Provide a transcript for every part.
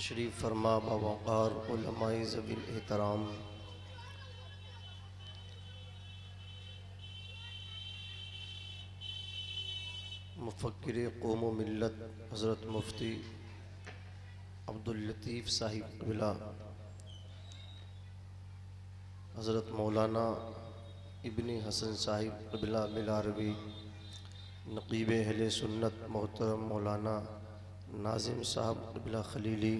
तशरीफ़ फरमा बावक़ार उलमाए ज़वील एहतराम मुफ़क्किर कौम व मिल्लत हज़रत मुफ्ती अब्दुल लतीफ़ साहिब क़िबला, हज़रत मौलाना इब्ने हसन साहिब क़िबला मिलारवी, नक़ीब अहले सुन्नत मोहतरम मौलाना नाज़िम साहब क़िबला खलीली,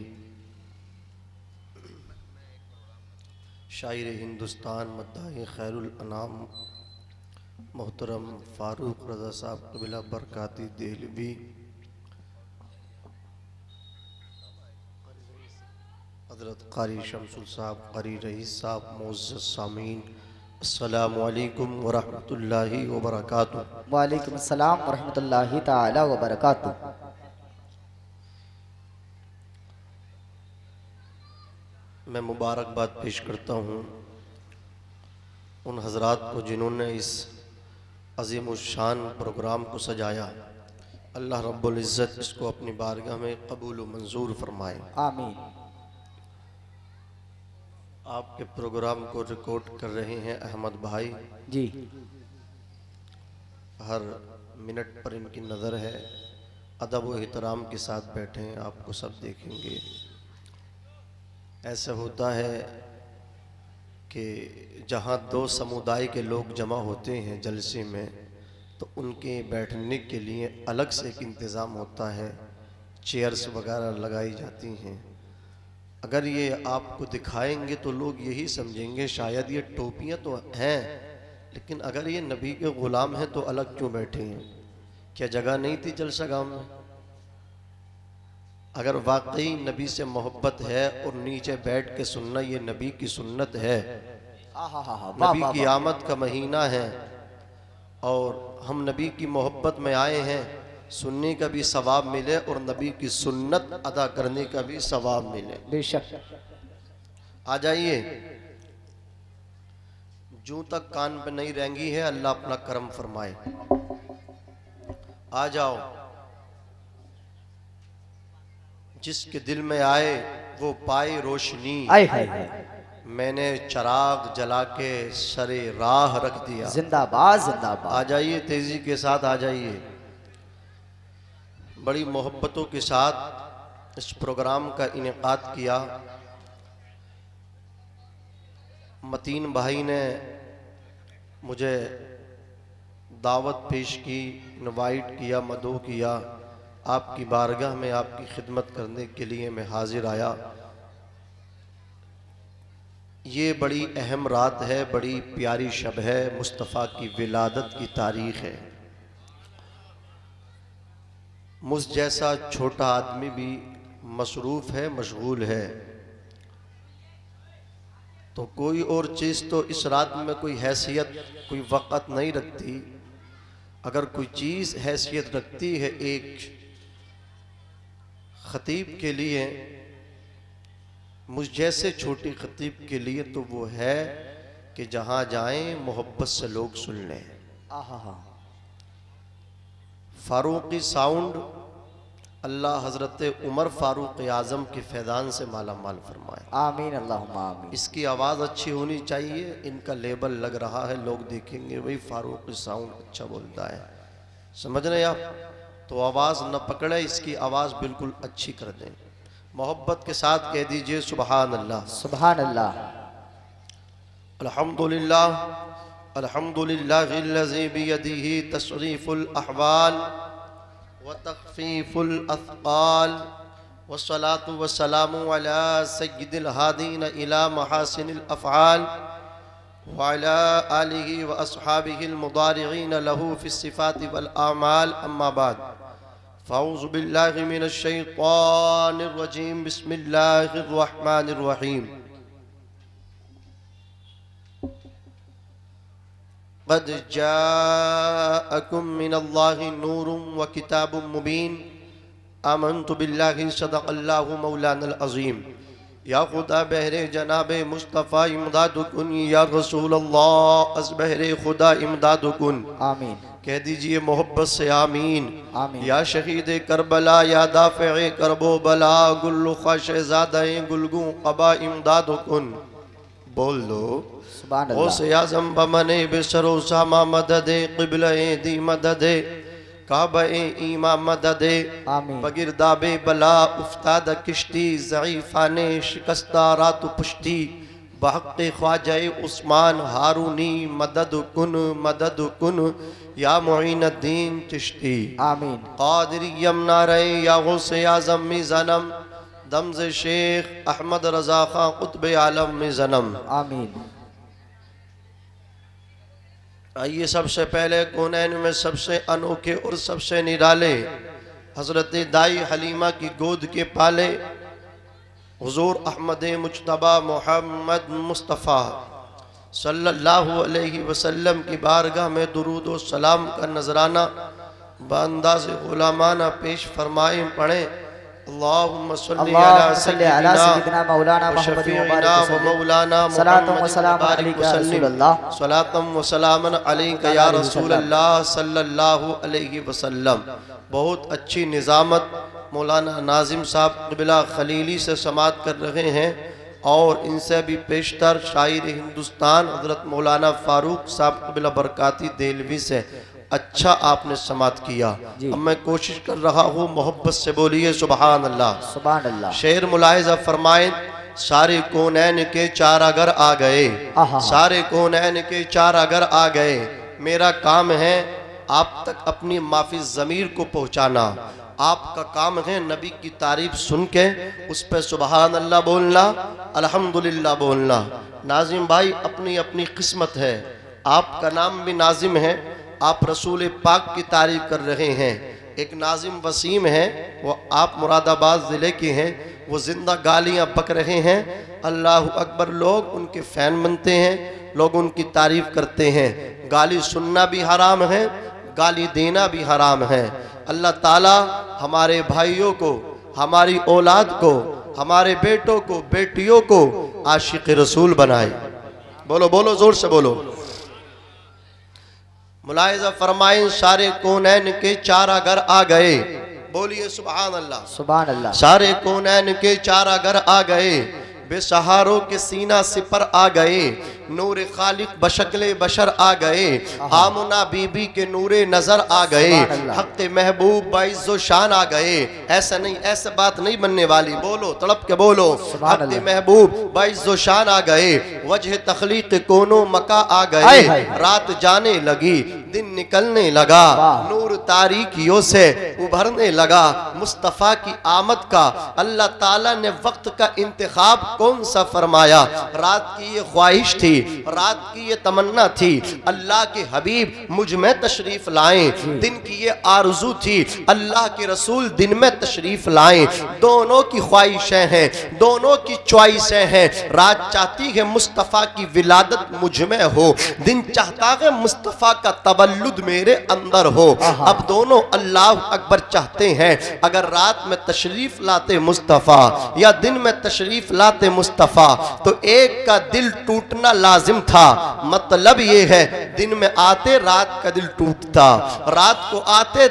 शायर हिंदुस्तान मद्दाह खैरुल अनाम मोहतरम फ़ारूक रज़ा साहब क़िबला बरकाती देहलवी, हज़रत क़ारी शमसुल साहब, क़ारी रईस साहब, मुअज़्ज़ज़ सामीन, अस्सलामु अलैकुम व रहमतुल्लाहि व बरकातुहू। वालेकुम अस्सलाम व रहमतुल्लाहि ताला व बरकातुहू। मैं मुबारकबाद पेश करता हूँ उन हज़रात को जिन्होंने इस अज़ीमुश्शान प्रोग्राम को सजाया। अल्लाह रब्बुल इज़्ज़त इसको अपनी बारगाह में कबूल व मंजूर फरमाए। आमीन। आपके प्रोग्राम को रिकॉर्ड कर रहे हैं अहमद भाई जी, हर मिनट पर इनकी नज़र है। अदब व एहतराम के साथ बैठे हैं, आपको सब देखेंगे। ऐसा होता है कि जहाँ दो समुदाय के लोग जमा होते हैं जलसे में, तो उनके बैठने के लिए अलग से एक इंतज़ाम होता है, चेयर्स वगैरह लगाई जाती हैं। अगर ये आपको दिखाएंगे तो लोग यही समझेंगे शायद ये टोपियाँ तो हैं, लेकिन अगर ये नबी के ग़ुलाम हैं तो अलग क्यों बैठे हैं? क्या जगह नहीं थी जलसा गाँव में? अगर वाकई नबी से मोहब्बत है और नीचे बैठ के सुनना ये नबी की सुन्नत है, नबी की आमद का महीना है और हम नबी की मोहब्बत में आए हैं, सुनने का भी सवाब मिले और नबी की सुन्नत अदा करने का भी सवाब मिले। बेशक। आ जाइए, जूं तक कान पे नहीं रेंगी है, अल्लाह अपना करम फरमाए। आ जाओ, जिसके दिल में आए वो पाए रोशनी। आए हाय हाय। मैंने चराग जला के सरे राह रख दिया। जिंदाबाद आ जिंदाबाद। जाइए, तेजी के साथ आ जाइए। बड़ी मोहब्बतों के साथ इस प्रोग्राम का इनेकाद किया। मतीन भाई ने मुझे दावत पेश की, इनवाइट किया, मदऊ किया। आपकी बारगाह में आपकी खिदमत करने के लिए मैं हाजिर आया। ये बड़ी अहम रात है, बड़ी प्यारी शब है, मुस्तफ़ा की विलादत की तारीख़ है। मुझ जैसा छोटा आदमी भी मसरूफ़ है, मशगूल है, तो कोई और चीज़ तो इस रात में कोई हैसियत, कोई वक़्त नहीं रखती। अगर कोई चीज़ हैसियत रखती है एक ख़तीब के लिए, मुझ जैसे छोटे ख़तीब के लिए, तो वो है कि जहाँ जाएं मोहब्बत से लोग सुन लें। फ़ारूक़ी साउंड अल्लाह हज़रत उमर फ़ारूक़ आज़म के फैज़ान से माला माल फरमाए। आमीन अल्लाहुम्मा आमीन। इसकी आवाज़ अच्छी होनी चाहिए। इनका लेबल लग रहा है, लोग देखेंगे भाई फ़ारूक़ी साउंड अच्छा बोलता है, समझ रहे आप? तो आवाज़ न पकड़े, इसकी आवाज़ बिल्कुल अच्छी कर दें। मोहब्बत के साथ कह दीजिए सुबहान अल्लाह। सुबहान अल्लाह। अल्हम्दुलिल्लाह अल्हम्दुलिल्लाहिल्लज़ी बियदिही तस्रीफ़ुल अहवाल व तख़फ़ीफ़ुल अथक़ाल वस्सलातु वस्सलामु अला सय्यिदिल हादीन इला महासिनिल अफ़आल व अला आलिहि व अस्हाबिहिल मुदारिईन लहू फ़िस्सिफ़ाति वल आमाल। अम्मा बाद, फ़अऊज़ु बिल्लाहि मिनश शैतानिर रजीम। बिस्मिल्लाहिर रहमानिर रहीम। क़द जाअकुम मिनल्लाहि नूरुन व किताबुम मुबीन। आमन्तु बिल्लाहि सदक़ल्लाहु मौलानल अज़ीम। या खुदा बहरे जनाबे मुस्तफ़ा इमदादुकुन, या रसूल अल्लाह अज़ बहरे खुदा इमदादुकुन। आमीन। कह दीजिए मोहब्बत से आमीन। आमीन। या शहीद करबला या दाफ़े करबो बला गुल्लु ख़ाशज़ादा गुलगू क़बा इमदाद कुन। बोल दो सुभान ओ से आज़म बमने बेसरो सामा मददे क़िबले दी मददे काबे ईमा मददे आमीन। बगिरदाबे बला उफ्ताद किश्ती ज़ईफ़ाने शिकस्ता रात पुश्ती बहक़्क़े ख्वाजाए उस्मान हारूनी मदद कुन या मुईनुद्दीन चिश्ती। आमीन। क़ादिरी यमना रहे या गौसे आज़म में जन्म दमज़ शेख अहमद रज़ा खां क़ुत्ब आलम में जन्म। आमीन। आइए सबसे पहले कौनैन में सबसे अनोखे और सबसे निराले हज़रत दाई हलीमा की गोद के पाले हुज़ूर अहमद मुज्तबा मोहम्मद मुस्तफ़ा सल्लल्लाहु अलैहि वसल्लम की बारगाह में दुरूद व सलाम का नजराना बांदाज़ गुलामाना पेश फरमाएं पढ़ें। अल्लाहुम्मा सल्ली अला सय्यिदिना मौलाना व शफ़ीइना व मौलाना सलातम व सलामन अलैका या रसूलल्लाह सल्लल्लाहु अलैहि वसल्लम। बहुत अच्छी निज़ामत मौलाना नाजिम साहब क़िबला खलीली से समात कर रहे हैं और इनसे भी पेशतर शायर हिंदुस्तान हज़रत मौलाना फ़ारूक साहब क़िबला बरकाती देलवी से अच्छा आपने समात किया। अब मैं कोशिश कर रहा हूँ मोहब्बत से बोलिए सुबहान अल्लाह। सुभान अल्लाह। शेर मुलाहिज़ा फरमाएं सारे कौनैन के चार अगर आ गए, सारे कौनैन के चार अगर आ गए, मेरा काम है आप तक अपनी माफी ज़मीर को पहुँचाना। आपका काम है नबी की तारीफ सुन के उस पर सुबहान अल्लाह बोलना, अल्हम्दुलिल्लाह बोलना। नाजिम भाई अपनी अपनी किस्मत है, आपका नाम भी नाजिम है, आप रसूल पाक की तारीफ कर रहे हैं। एक नाजिम वसीम है, वो आप मुरादाबाद ज़िले के हैं, वो ज़िंदा गालियाँ बक रहे हैं। अल्लाह अकबर, लोग उनके फ़ैन बनते हैं, लोग उनकी तारीफ करते हैं। गाली सुनना भी हराम है, गाली देना भी हराम है। अल्लाह ताला हमारे भाइयों को, हमारी औलाद को, हमारे बेटों को, बेटियों को आशिक रसूल बनाए। बोलो बोलो जोर से बोलो। मुलाहिज़ा फरमाएं सारे कौनैन के चार अगर आ गए, बोलिए सुभान अल्लाह। सुभान अल्लाह। सारे कौनैन के चार अगर आ गए, बेसहारों के सीना सिपर आ गए, नूर खालिक बशक्ले बशर आ गए, आमुना बीबी के नूरे नजर आ गए, हक़ महबूब बाइज़्ज़ो शान आ गए। ऐसा नहीं, ऐसा बात नहीं बनने वाली, बोलो तड़प के बोलो। हक़ महबूब बाइज़्ज़ो शान आ गए, वजह तखलीक कोनो मका आ गए, रात जाने लगी दिन निकलने लगा, नूर तारीकियों से उभरने लगा। मुस्तफ़ा की आमद का अल्लाह ताला ने वक्त का इंतखाब कौन सा फरमाया। रात की ये ख्वाहिश थी, रात की ये तमन्ना थी, अल्लाह के हबीब मुझ में तशरीफ लाएं। दिन की ये आरज़ू थी, अल्लाह के रसूल दिन में तशरीफ लाएं। दोनों की ख्वाहिशें हैं, दोनों की चॉइसें हैं। रात चाहती है मुस्तफ़ा की विलादत मुझ में हो, दिन चाहता है मुस्तफ़ा का तवल्लुद मेरे अंदर हो। अब दोनों अल्लाह अकबर चाहते हैं। अगर रात में तशरीफ लाते मुस्तफ़ा या दिन में तशरीफ लाते मुस्तफ़ा तो एक का दिल टूटना लाजिम था। मतलब ये है दिन में आते रात का दिल टूटता, रात को आते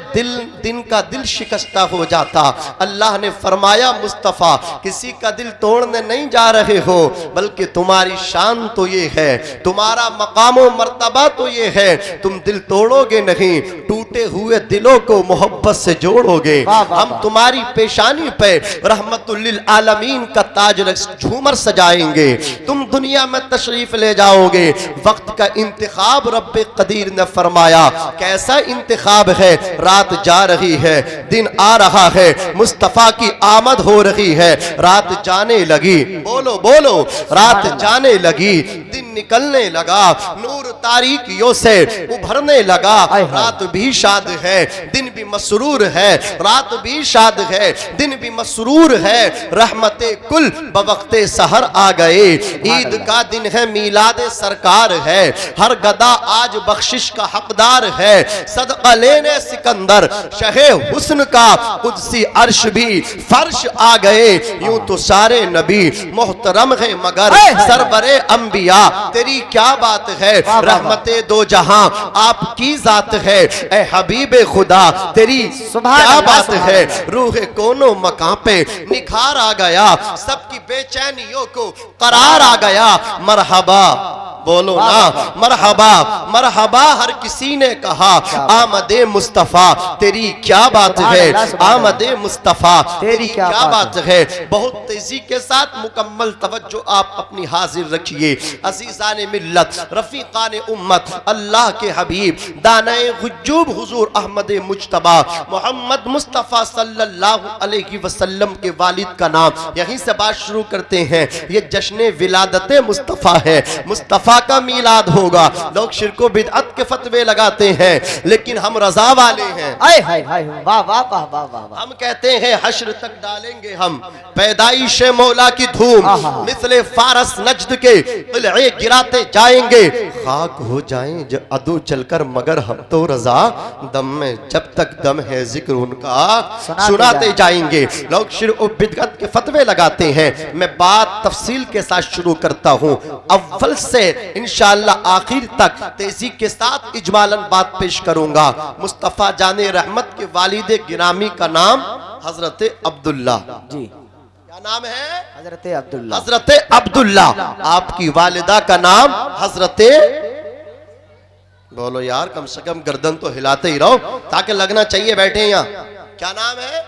दिन का दिल शिकस्ता हो जाता। अल्लाह ने फरमाया मुस्तफ़ा किसी का दिल तोड़ने नहीं जा रहे हो, बल्कि तुम्हारी शान तो ये है, तुम्हारा मकाम व मर्तबा तो ये है, तुम दिल तोड़ोगे नहीं, टूटे हुए दिलों को मोहब्बत से जोड़ोगे। हम तुम्हारी पेशानी पे रहमतुल लिल आलमीन का ताज झूमर सजाएंगे, तुम दुनिया में तशरीफ ले जाओगे। वक्त का इंतखाब रब्बे कदीर ने फरमाया। कैसा इंतखाब है? रात जा रही है, दिन आ रहा है, मुस्तफ़ा की आमद हो रही है, रात जाने लगी। बोलो बोलो, रात जाने लगी, दिन निकलने लगा, नूर तारीकियों से उभरने लगा। रात भी शाद है, दिन भी मसरूर है, रात भी शाद है, दिन भी मसरूर है। रहमते कुल बवक्ते सहर आ गए, ईद का दिन है, मीलाद सरकार है, हर गदा आज बख्शिश का हकदार है। सदका लेने सिकंदर शहे हुस्न का कुदसी अर्श भी फर्श आ गए। यूं तो सारे नबी मोहतरम है मगर सरवरे अंबिया तेरी क्या बात है, वाह, वाह, रहमते दो जहां आपकी जात है, ए हबीब खुदा तेरी सुभान क्या अल्लाह, बात सुभान है, अल्लाह। रूह कोनो मकां पे निखार आ गया, सबकी बेचैनियों को करार आ गया। मरहबा बोलो वाह, ना, वाह, वाह। मरहबा मरहबा हर किसी ने कहा, आमदे मुस्तफा तेरी क्या बात सुभान है, अल्लाह, सुभान आमदे मुस्तफा तेरी क्या बात बात है। बहुत तेजी के साथ मुकम्मल तवज्जो आप अपनी हाजिर रखिए। अजीजान मिल्लत, रफीकान उम्मत, अल्लाह के हबीब दानाए गुज्जूब हुजूर अहमद मुज्तबा मोहम्मद मुस्तफ़ा सल्लल्लाहु अलैहि वसल्लम के वालिद का नाम, यहीं से बात शुरू करते हैं। ये जश्न विलादत मुस्तफ़ा है, मुस्तफ़ा का मीलाद होगा। लोग शिरको बिदअत के फतवे लगाते हैं, लेकिन हम रजा वाले हैं। आए हाय हाय, वाह वाह वाह वाह वाह वाह। हम कहते हैं हश्र तक डालेंगे हम पैदाइश मौला की धूम, मिसले फारस नजद के किले गिराते जाएंगे, खाक हो जाएं जो अदू चलकर, मगर हम तो रजा दम में जब तक दम है जिक्र उनका सुनाते जाएंगे। लोग शिरक बिदअत के फतवे लगाते हैं। मैं बात तफसील के साथ शुरू करता हूँ, अव्वल से इंशाअल्लाह आखिर तक तेजी के साथ इजमालन बात पेश करूंगा। मुस्तफ़ा जाने रहमत के वालिद गिरामी का नाम हजरत अब्दुल्ला जी, क्या नाम है? हजरत अब्दुल्ला। हजरत अब्दुल्ला। आपकी वालिदा का नाम हजरत, बोलो यार कम से कम गर्दन तो हिलाते ही रहो ताकि लगना चाहिए बैठे यहाँ। क्या नाम है?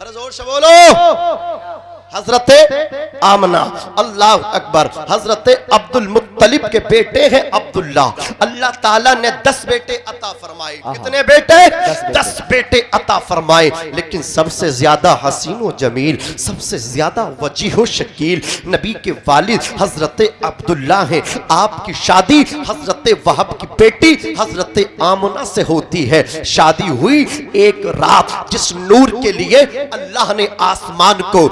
अरे जोर से बोलो। हजरत आमना। अल्लाह अकबर। हजरत अब्दुल मुत्तलिब के बेटे हैं अब्दुल्ला। अल्लाह ताला ने 10 बेटे अता फरमाए। कितने बेटे? 10 बेटे अता फरमाए। लेकिन सबसे ज्यादा हसीन व जमील, सबसे ज्यादा वजीह व शकील नबी के वालिद हजरत अब्दुल्ला हैं। आपकी शादी हजरत वहब की बेटी हजरत आमना से होती है। शादी हुई एक रात, जिस नूर के लिए अल्लाह ने आसमान को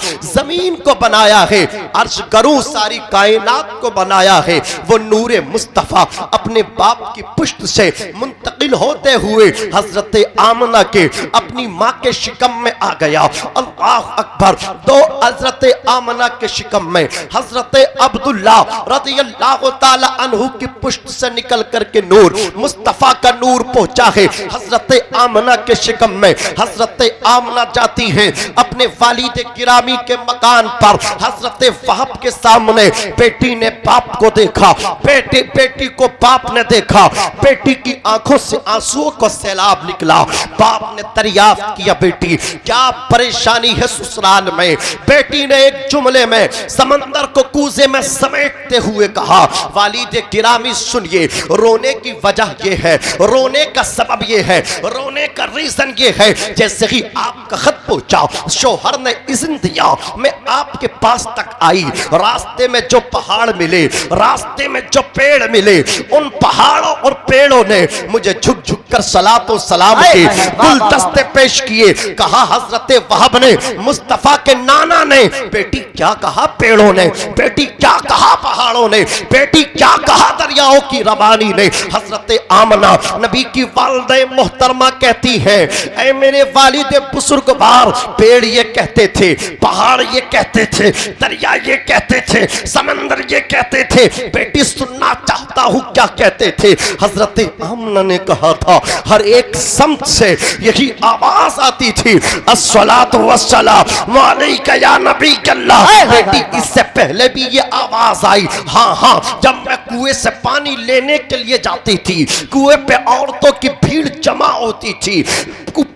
जमीन को बनाया है, अर्श गरू सारी कायनात को बनाया है, वो नूरे मुस्तफा अपने बाप की पुश्त से मुंतकिल होते हुए हजरत आमना के अपनी माँ के शिकम में आ गया। अल्लाह अकबर। तो हजरत आमना के शिकम में हजरत अब्दुल्ला रज़ियल्लाहु ताला अन्हु की पुश्त से निकल करके नूर मुस्तफा का नूर पहुंचा है हजरत आमना के शिकम में। हजरत आमना जाती हैं अपने वालिद गिरामी के मकान पर। हजरत वहब के सामने बेटी ने बाप को देखा, बेटी को बाप ने देखा। बेटी की आंखों से आंसुओं का सैलाब निकला। बाप ने दरियाफ्त किया, बेटी क्या परेशानी है ससुराल में? बेटी ने एक जुमले में समंदर को कूजे में समेटते हुए कहा, वालिद गिरामी सुनिए, रोने की वजह यह है, रोने का सबब यह है, रोने का रीजन यह है, जैसे ही आपका खत पहुंचा शोहर ने इज़्न दिया, मैं आपके पास तक आई। रास्ते में जो पहाड़ मिले, रास्ते में जो पेड़ मिले, उन पहाड़ों और पेड़ों ने मुझे झुक झुक कर सलातो सलाम के गुलदस्ते पेश किए। कहा हजरत वहब ने, मुस्तफा के नाना ने, बेटी क्या कहा पेड़ों ने, बेटी क्या कहा पहाड़ों ने, बेटी क्या कहा दरियाओं की रवानी ने। हजरत आमना नबी की वालिदा मोहतरमा कहती है, ऐ मेरे वालिद बुजुर्गवार, पेड़ ये कहते थे, पहाड़ ये कहते थे, दरिया ये कहते थे, समंदर ये कहते थे, बेटी सुनना चाहता हूं क्या कहते थे। हजरत आमना ने कहा था, हर एक समत से यही आवाज आती थी, अस्सलातु वस्सलामु अलैका या नबी अल्लाह। बेटी इससे पहले भी ये आवाज आई, हाँ हाँ, जब मैं कुएं से पानी लेने के लिए जाती थी, कुएं पे औरतों की भीड़ जमा होती थी,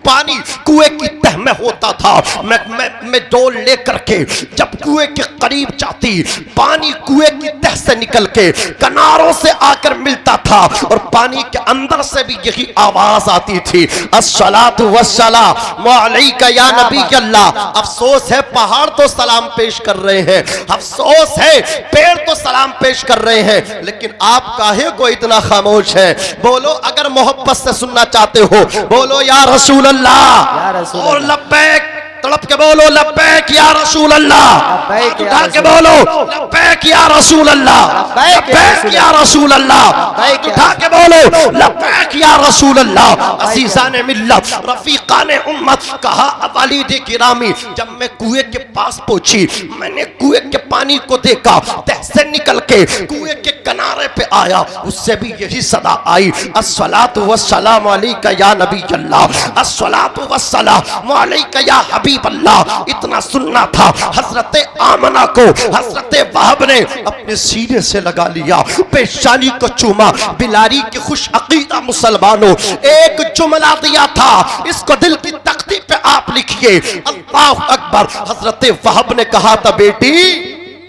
पानी कुएं की तह में होता था, मैं डोल लेकर के जब कुएं के करीब जाती, पानी कुएं की तह से निकल के किनारों से आकर मिलता था और पानी के अंदर से भी यही आवाज आती थी, अस्सलातु वस्सलामु अलैका या नबी अल्लाह। अफसोस है पहाड़ तो सलाम पेश कर रहे हैं, अफसोस है पेड़ तो सलाम पेश कर रहे हैं, लेकिन आप काहे को इतना खामोश है? बोलो अगर मोहब्बत से सुनना चाहते हो, बोलो या रसूल अल्लाह और लब्बैक तड़प के बोलो लब्बैक या रसूल अल्लाह, लब्बैक या उठा के रसूल बोलो लब्बैक या रसूल अल्लाह, लब्बैक या रसूल अल्लाह, उठा के बोलो लब्बैक या रसूल अल्लाह। अजीज़ान मिल्लत, रफीकान उम्मत, कहा वालिद किरामी, जब मैं कुएं के पास पहुंची, मैंने कुएं के पानी को देखा, तह से निकल के कुएं के किनारे पे आया, उससे भी यही सदा आई, अस्सलातु वस्सलामु अलैका या नबी अल्लाह, अस्सलातु वस्सलामु अलैका या हबीब अल्लाह। इतना सुनना था, हजरत आमना को हजरत वहाब ने अपने सीने से लगा लिया, पेशानी को चूमा। बिलारी के खुश अकीदा मुसलमानों, एक जुमला दिया था, इसको दिल की तख्ती पे आप लिखिए, अल्लाह अकबर। हजरत वहाब ने कहा था, बेटी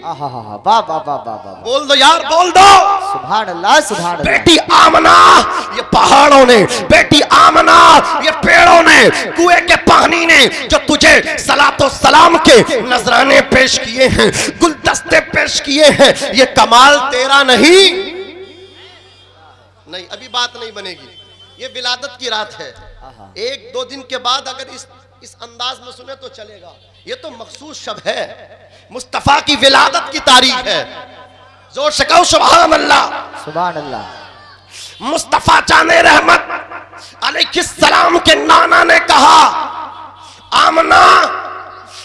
वाह वाह वाह वाह वाह, बोल दो यार, बोल दो सुभान अल्लाह सुभान अल्लाह। बेटी आमना, ये पहाड़ों ने, बेटी आमना, ये पेड़ों ने, कुएं के पानी ने जो तुझे सलातो सलाम के नजराने पेश किए हैं, गुलदस्ते पेश किए हैं, ये कमाल तेरा नहीं। नहीं, अभी बात नहीं बनेगी, ये विलादत की रात है। एक दो दिन के बाद अगर इस अंदाज में सुने तो चलेगा, ये तो मखसूस शब है, मुस्तफा की विलादत की तारीख है। जोर से कहो सुभान अल्लाह, सुभान अल्लाह। मुस्तफा जाने रहमत अलैहिस्सलाम के नाना ने कहा, आमना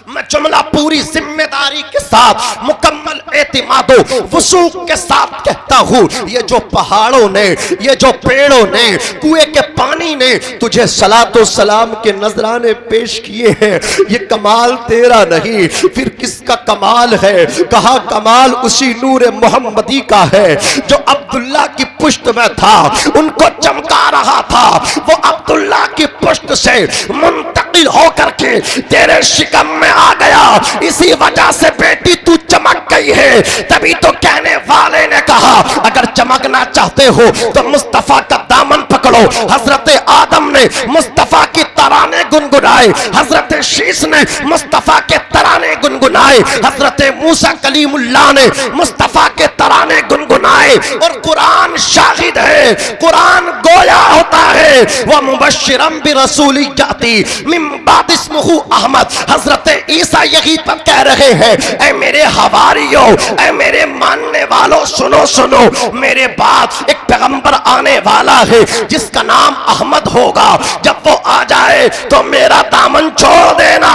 मैं जुमला पूरी जिम्मेदारी के साथ, मुकम्मल एतिमादो वसूक के साथ कहता हूँ, ये जो पहाड़ों ने, ये जो पेड़ों ने, कुएं के पानी ने तुझे सलातो सलाम के नजराने पेश किए हैं, ये कमाल तेरा नहीं, फिर किसका कमाल है? कहा कमाल उसी नूर मोहम्मदी का है जो अब्दुल्ला की पुश्त में था, उनको चमका रहा था। वो अब्दुल्ला की पुश्त से मुंतकिल होकर के तेरे शिकम में आ गया, इसी वजह से बेटी तू चमक गई है। तभी तो कहने वाले ने कहा, अगर चमकना चाहते हो तो मुस्तफा का दामन पकड़ो। हजरत आदम ने मुस्तफा की तराने गुनगुनाए, हजरत शीश ने मुस्तफा के तराने गुनगुनाए, हजरत मूसा कलीमुल्लाह ने मुस्तफा के तराने गुनगुनाए। और कुरान शाहिद है, कुरान गोया होता है, वह मुबश्शिरम बिरसूली जाती मिन बाद इस्मुहु अहमद। हजरत ईसा यही पर कह रहे हैं, ऐ मेरे हवारियों, ऐ मेरे मानने वालों, सुनो सुनो, मेरे बाद एक पैगंबर आने वाला है जिसका नाम अहमद होगा। जब वो आ जाए तो मेरा दामन छोड़ देना,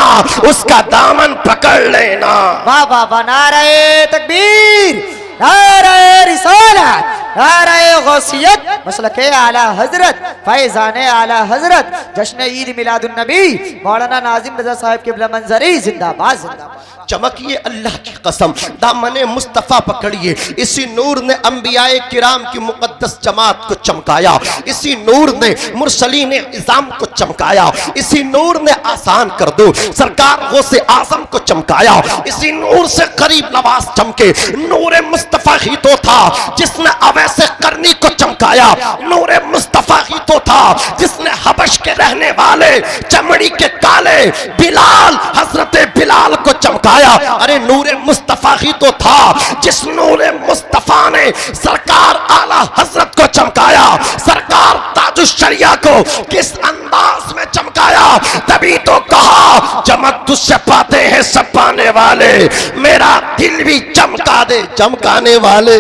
उसका दामन पकड़ लेना। वाह वाह वाह, नारे तकबीर, नारे रिसालत, नारे गौसियत, मसलके आला हजरत, फैजाने आला हजरत, जश्न ईद मिलादुन नबी मौलाना नाजिम रजा साहब के बिला मंजरी, जिंदाबाद जिंदाबाद। चमकिए अल्लाह की कसम, दामने मुस्तफ़ा पकड़िए। इसी नूर ने अंबियाए किराम की मुकद्दस जमात को चमकाया, इसी नूर ने मुरसलीन इज़ाम को चमकाया, इसी नूर ने आसान कर दो सरकार गौसे आजम को चमकाया, इसी नूर से करीब नवाज चमके। नूर मुस्तफ़ा ही तो था जिसने अवैसे करनी को चमकाया, नूर मुस्तफ़ा ही तो था जिसने हबश के रहने वाले चमड़ी के काले बिलाल, हजरत बिलाल को चमकाया। अरे नूरे मुस्तफा ही तो था जिस नूरे मुस्तफा ने सरकार आला हजरत को चमकाया, सरकार ताजुश शरिया को किस अंदाज में चमकाया। तभी तो कहा चमक तुझसे पाते हैं सब पाने वाले, मेरा दिल भी चमका दे चमकाने वाले।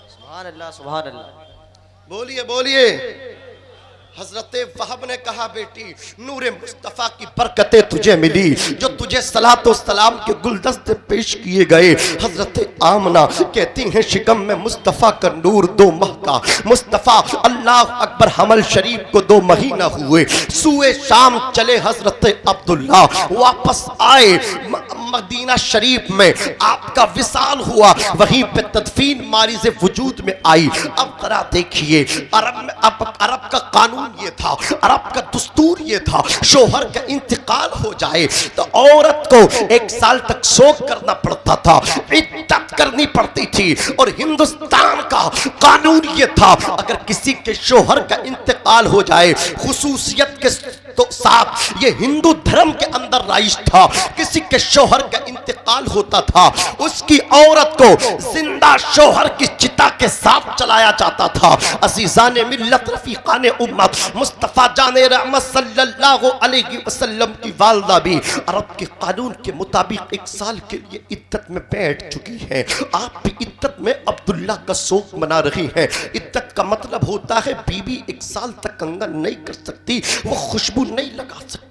सुभान अल्लाह सुभान अल्लाह। बोलिए बोलिए। हजरत वहाब ने कहा, बेटी नूरे मुस्तफ़ा की बरकतें तुझे मिली जो तुझे सलातो सलाम के गुलदस्ते पेश किए गए। हजरत आमना कहती हैं, शिकम में मुस्तफ़ा का नूर 2 माह का, मुस्तफ़ा अल्लाह अकबर हमल शरीफ को 2 महीना हुए, सुए शाम चले हजरत अब्दुल्ला, वापस आए मदीना शरीफ में, आपका विसाल हुआ, वहीं पे तदफीन मारिज़ वजूद में आई। अब जरा देखिए, अरब का कानून ये था, अरब का दस्तूर ये था, शोहर का इंतकाल हो जाए तो औरत को 1 साल तक शोक करना पड़ता था, इद्दत करनी पड़ती थी। और हिंदुस्तान का कानून ये था, अगर किसी के शोहर का इंतकाल हो जाए, खुसूसियत के तो साथ ये हिंदू धर्म के अंदर राइज था। किसी के शौहर का इंतकाल होता था, उसकी औरत को जिंदा शौहर की चिता के साथ चलाया जाता था। अजीजाने मिल्लत रफीकाने उम्मत मुस्तफ़ा जाने रहमत सल्लल्लाहु अलैहि वसल्लम की वालदा भी अरब के कानून के मुताबिक 1 साल के लिए इद्दत में बैठ चुकी है। आप भी इद्दत में अब्दुल्ला का शोक मना रही हैं। इद्दत का मतलब होता है बीवी 1 साल तक कंगन नहीं कर सकती, वो खुशबू नहीं लगा सकती।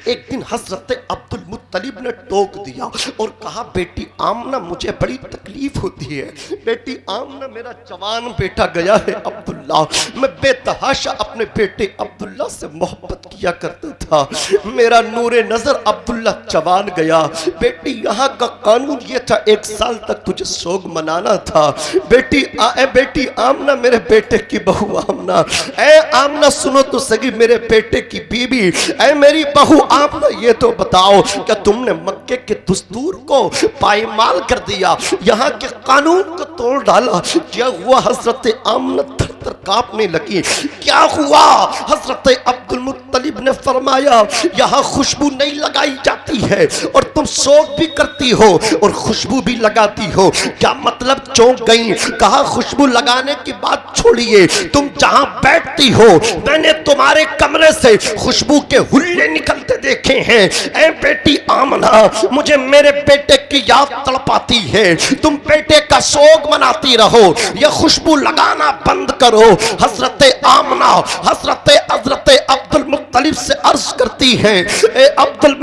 एक दिन हजरत अब्दुल मुत्तलिब ने टोक दिया और कहा, बेटी आमना मुझे बड़ी तकलीफ होती है। बेटी आमना मेरा जवान बेटा गया है अब्दुल्ला, मैं बेतहाशा अपने बेटे अब्दुल्ला से मोहब्बत किया करता था। मेरा नूरे नजर अब्दुल्ला जवान गया। बेटी यहाँ का कानून ये था 1 साल तक तुझे शोक मनाना था। बेटी आमना मेरे बेटे की बहू आमना, ऐ आमना सुनो तो सही मेरे बेटे की बीवी, ऐ मेरी बहू आमना ये तो बताओ क्या तुमने मक्के के दस्तूर को पायमाल कर दिया, यहाँ के कानून को तोड़ डाला? क्या हुआ? हजरत आमना थर-थर कांपने लगी। क्या हुआ? हजरत अब्दुल मुत्तलिब ने फरमाया, यहाँ खुशबू नहीं लगाई जाती है और तुम शौक भी करती हो और खुशबू भी लगाती हो। क्या मतलब? चौंक गई। कहा, खुशबू लगाने की बात छोड़िए, तुम जहां बैठती हो मैंने तुम्हारे कमरे से खुशबू के हुल्ले निकलते देखे हैं। ऐ बेटी आमना, मुझे मेरे बेटे की याद तड़पाती है। तुम बेटे का शोक मनाती रहो, यह खुशबू लगाना बंद करो। हजरत आमना हजरत अब्दुल मुत्तलिब से अर्ज करती है, ए अब्दुल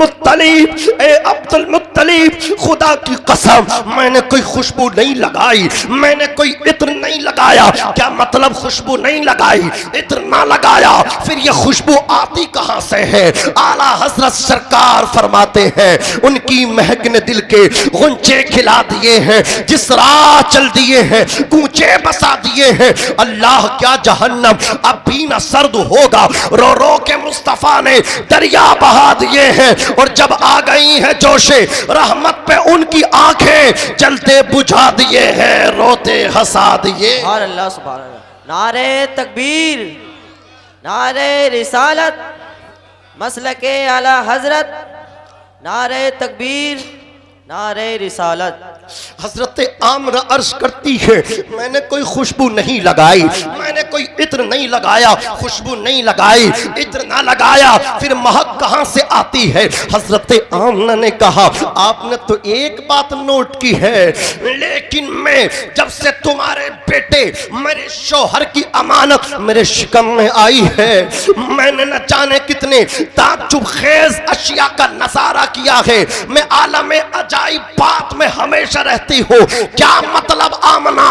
मुत्तलिब, खुदा की कसम मैंने कोई खुशबू नहीं लगाई, मैंने कोई इत्र नहीं लगाया। क्या मतलब खुशबू नहीं लगाई, इत्र ना लगाया? फिर ये खुशबू आती कहां से है? आला हजरत सरकार फरमाते हैं, उनकी महक ने दिल के गुंचे खिला दिए हैं, जिस राह चल दिए हैं कूचे बसा दिए हैं। अल्लाह क्या जहन्नम अब भी न सर्द होगा, रो रो के मुस्तफा ने दरिया बहा दिए हैं और जब आ गई है जोशे रहमत पे उनकी आंखें जलते बुझा दिए हैं, रोते हंसा दिए। और अल्लाह सुभान अल्लाह। नारे तकबीर, नारे रिसालत, मसलके आला हजरत, नारे तकबीर, नारे रिसालत। हजरत आमरा अर्ज करती है, मैंने कोई खुशबू नहीं लगाई, मैंने कोई इत्र नहीं लगाया, खुशबू नहीं लगाई, इत्र ना लगाया, फिर महक कहां से आती है? हजरत आमना ने कहा, आपने तो एक बात नोट की है, लेकिन मैं जब से तुम्हारे बेटे मेरे शौहर की अमानत मेरे शिकम में आई है, मैंने न जाने कितने ताज्जुब खेज अशिया का नजारा किया है। मैं आलम अजाइब बात में हमेशा रहती हूँ। क्या मतलब आमना?